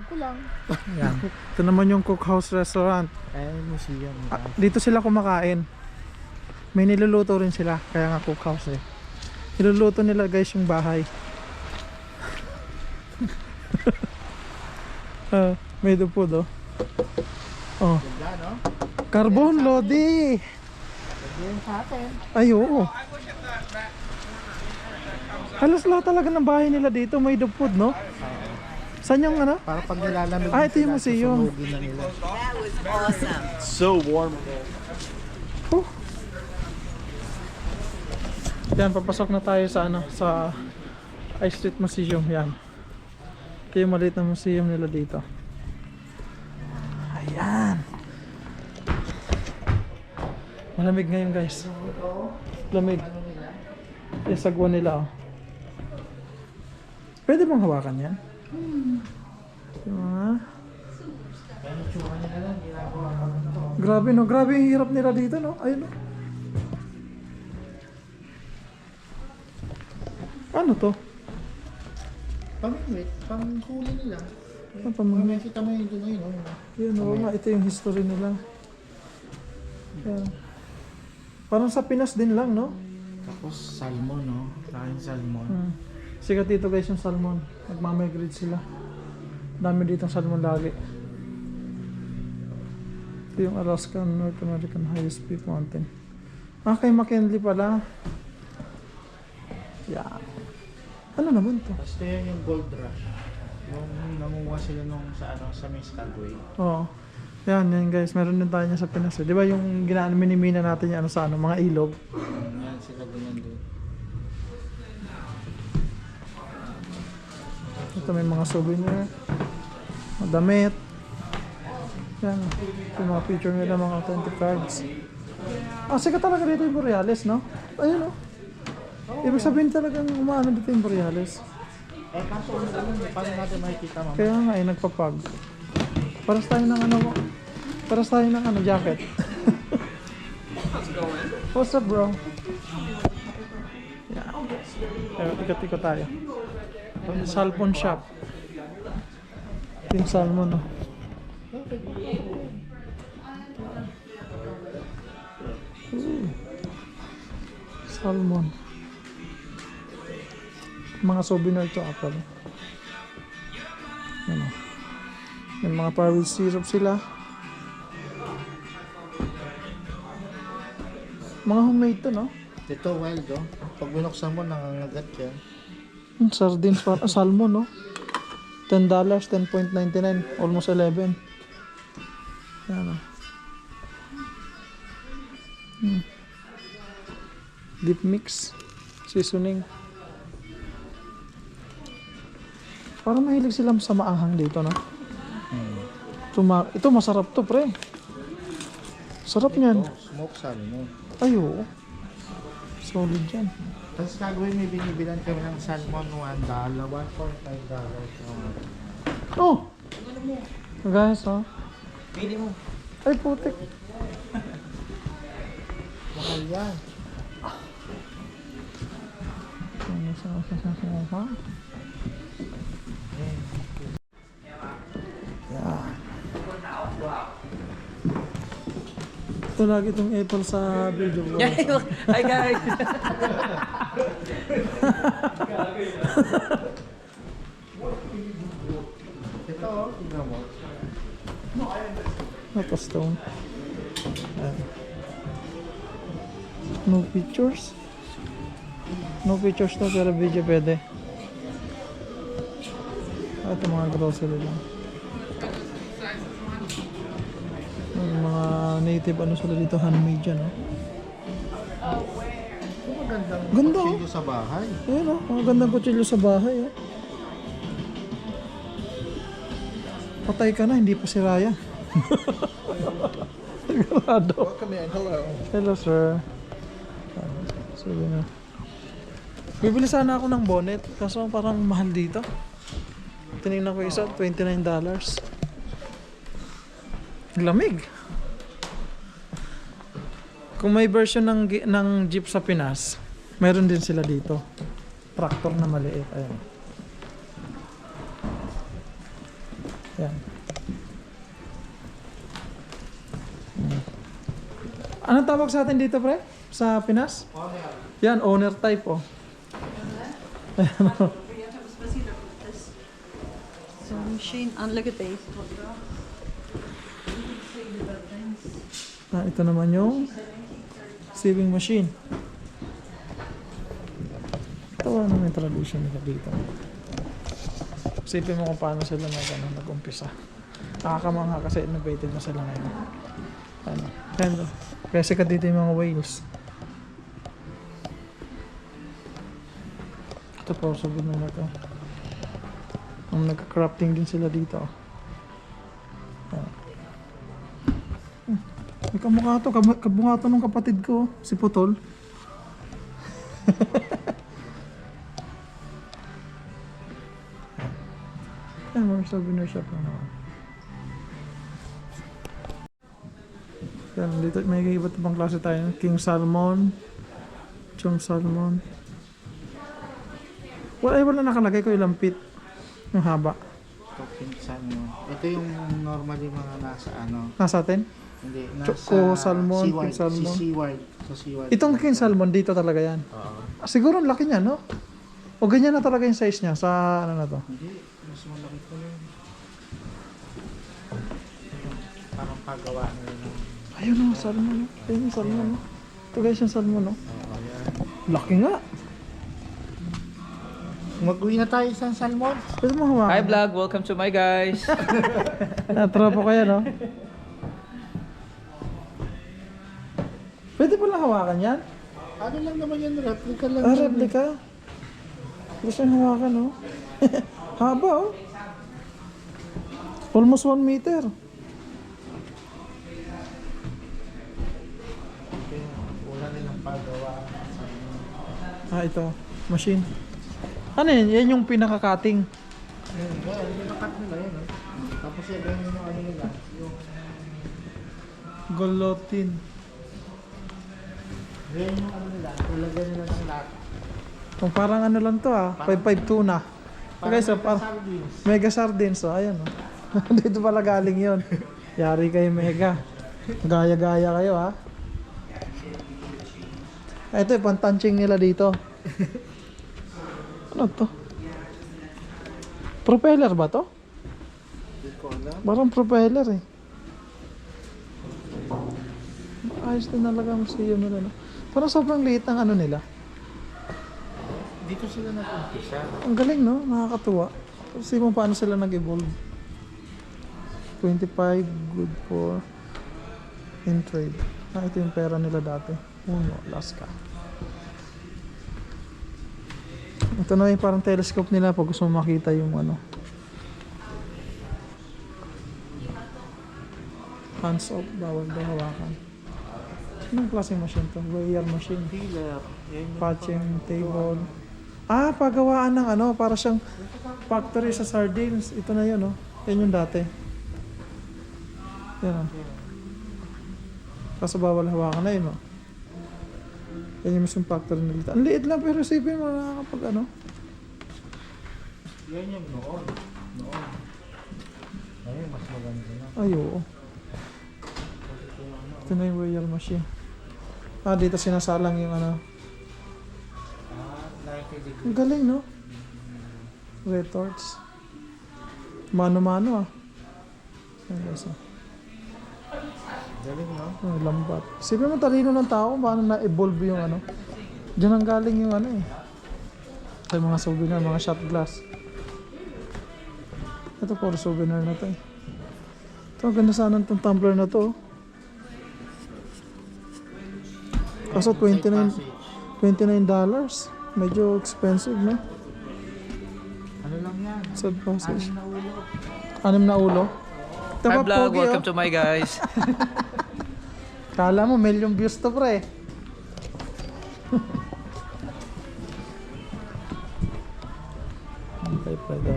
ko lang. Yan. Ito naman yung Cookhouse Restaurant. Museum. Dito sila kumakain. May niluluto rin sila, kaya nga cookhouse eh. Niluluto nila guys yung bahay. May dupod oh. Oh. Ganda, no? Carbon Lodi. Ganda sa atin. Ay oo. Halos lahat talaga ng bahay nila dito may dupod, no? Saan yung ano? Para pag nilalamig Ito yung museum. susunugin na nila. That was awesome. So warm. Oh. Yan, papasok na tayo sa ano, sa I Street Museum. Yan. Ito yung maliit na museum nila dito. Ayan. Malamig ngayon guys. Lamig. Yung sagwa nila oh. Pwede bang hawakan yan? Diba? Grabe no, grabe yung hirap nila dito no. Ayun no. Ano to? Pamingwit, panghuli nila. Ano pamingwit? Makikita mo yung doon no? Yun oo nga, ito yung history nila. Yan. Parang sa Pinas din lang no? Tapos salmon, no? Kain salmon. Sikat dito guys yung salmon. Nagmamigrate sila. Dami ditong salmon lagi. Ito yung Alaskan North American Highest Peak Mountain. Kay McKinley pala. Yeah. Ano naman to? Tapos ito yung gold rush. Yung nangunguha sila nung sa ano sa Mescalway. Oo. Yan guys, meron din tayo niya sa Pinas. Di ba yung minimina natin yung ano sa ano, mga ilog? Yan sila ganyan doon. Ito may mga souvenir. Mga damit. Yan. Ito yung mga picture nila, mga authentic cards. Sikat talaga dito yung Borealis, no? Ayun, no? Ibig sabihin talagang umaano dito yung Borealis. Kaso paano natin makikita mama? Kaya nga nagpapag. Paras tayo ng ano, paras tayo ng ano, jacket. What's up bro? Yeah. Ikot-ikot tayo. Salmon shop. Yung salmon, no? Salmon. Mga souvenir to actually. Ano? May mga parwit syrup sila. Mga homemade to, no? Ito wild, oh. Pag binuksan mo, nangangagat yan. Sardines para salmon, no? $10, 10.99, almost 11. Yan, oh. Deep mix, seasoning. Parang mahilig sila sa maanghang dito, no? Ito masarap to, pre. Sarap niyan. Smoke salmon. Ay, oo. Solid yan. Tapos gagawin, may binibilan kami ng salmon $1, $1.5. Oh! Guys, oh. Pili mo. Ay, putik. Mahal yan. Ito lagi itong apple sa video ko. Hi guys. Ito, oh. Tignan mo. Apa stone. Ayan. No pictures. No pictures to pero video pwede. Ito mga grocery lang. Yung mga native ano sila dito, handmade dyan, no? Magandang Ganda, oh. kutsilyo sa bahay. Ayan, oh. Mga gandang kutsilyo sa bahay, oh. Patay ka na, hindi pa si Raya. Sigurado. Welcome in. Hello. Hello, sir. Sabi na. Bibili sana ako ng bonnet, kaso parang mahal dito. Tinignan ko isa, $29. Lamig. Kung may version ng jeep sa Pinas, meron din sila dito. Tractor na maliit. Ayan. Yan. Anong tawag sa atin dito, pre? Sa Pinas? Yan, owner type, oh. So machine, and look at these. Ito naman yung sieving machine. Ito ano yung tradition nila dito. Isipin mo kung paano sila nag-umpisa. Nakakamangha kasi innovative na sila ngayon. Ano? Yan. Kaya sikat dito yung mga whales. Ito po, sabon na to. Nagka-crafting din sila dito. Yan. May kamukha to, kabunga to ng kapatid ko, si Putol. Ay, mga souvenir shop na naman. Yan, dito may iba't ibang klase tayo. King Salmon, Chong Salmon. Wala nakalagay ko ilang feet. Yung haba. Ito, pinsan mo. Ito yung normally mga nasa ano. Nasa atin? Hindi, nasa Choco Salmon, Seaward. King Salmon. Si Seaward. Sa Seaward. Itong King Salmon, dito talaga yan. Oo. Siguro ang laki niya, no? O ganyan na talaga yung size niya sa ano na to. Hindi, mas malaki pa yun. Parang pagawa na yun. Ayun o, salmon o. Ayun yung salmon o. Ito guys yung salmon o. Oo, yan. Laki nga. Mag-uwi na tayo sa salmon. Pwede mo hawakan. Hi vlog, welcome to my guys. Natropo kaya no? Pwede pala hawakan yan? Ano lang naman yan, replica lang. Ah, replica. Gusto yung hawakan o. Haba o. Almost 1 meter. Wala nilang pagawa. Ito. Machine. Ano yun? Yan yung pinaka-cutting. Yan, yung nakat nila yun. Tapos yan, yung ano nila. Yung Golotin. yan yung ano nila. Tulagyan nila ng lahat. Kung parang ano lang to 5-5 tuna. Okay, so sardines. mega sardines. So, ayan o. Dito pala galing yun. Yari kayo mega. Gaya-gaya kayo ha. Ito yung pantanching nila dito. Ano to? Propeller ba to? Hindi ko alam. Parang propeller eh. Ayos din talaga ang museum nila. No? Parang sobrang liit ng ano nila. Dito sila nag-umpisa. Ang galing no? Nakakatuwa. Kasi kung paano sila nag-evolve. 25, good for in trade. Ito yung pera nila dati. Uno, Alaska. Ito na yung parang telescope nila pag gusto mo makita yung ano. Hands off, bawal daw hawakan. Anong klaseng machine to? Weigher machine. Dealer. Yan yung Patching table. Pagawaan ng ano, para siyang factory sa sardines. Ito na yun, oh. Yan yung dati. Yan, oh. Kaso bawal hawakan na yun, oh. Yan yung mismong factory nila. Ang liit lang, pero isipin mo nakakapag ano. Yan yung noon. Noon. Ngayon, mas maganda na. Ay, oo. Ito na yung weigher machine. Dito sinasalang yung ano. 90 degrees. Ang galing, no? Retorts. Mano-mano, Ayan, guys, oh. Galing, no? Lambat. Sipin mo talino ng tao kung paano na-evolve yung ano. Diyan ang galing yung ano eh. Sa mga souvenir, mga shot glass. Ito puro souvenir na to eh. Ito, ganda sana itong tumbler na to. Kaso $29. Medyo expensive, no? Ano lang yan? Sad passage. Anim na ulo. 6 na ulo. Ito Hi pa, vlog, pogi, welcome oh. to my guys. Kala mo, million views to, pre. Okay, pwede.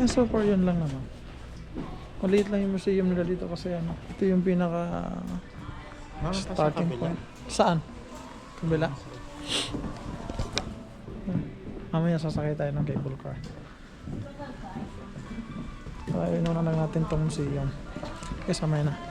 So far yun lang naman. Maliit lang yung museum nila dito kasi ano, ito yung pinaka Meron pa sa starting kabila. point. Saan? Kabila? Mamaya sasakay tayo ng cable car. Kaya inuna lang natin tong museum. Okay, samay na.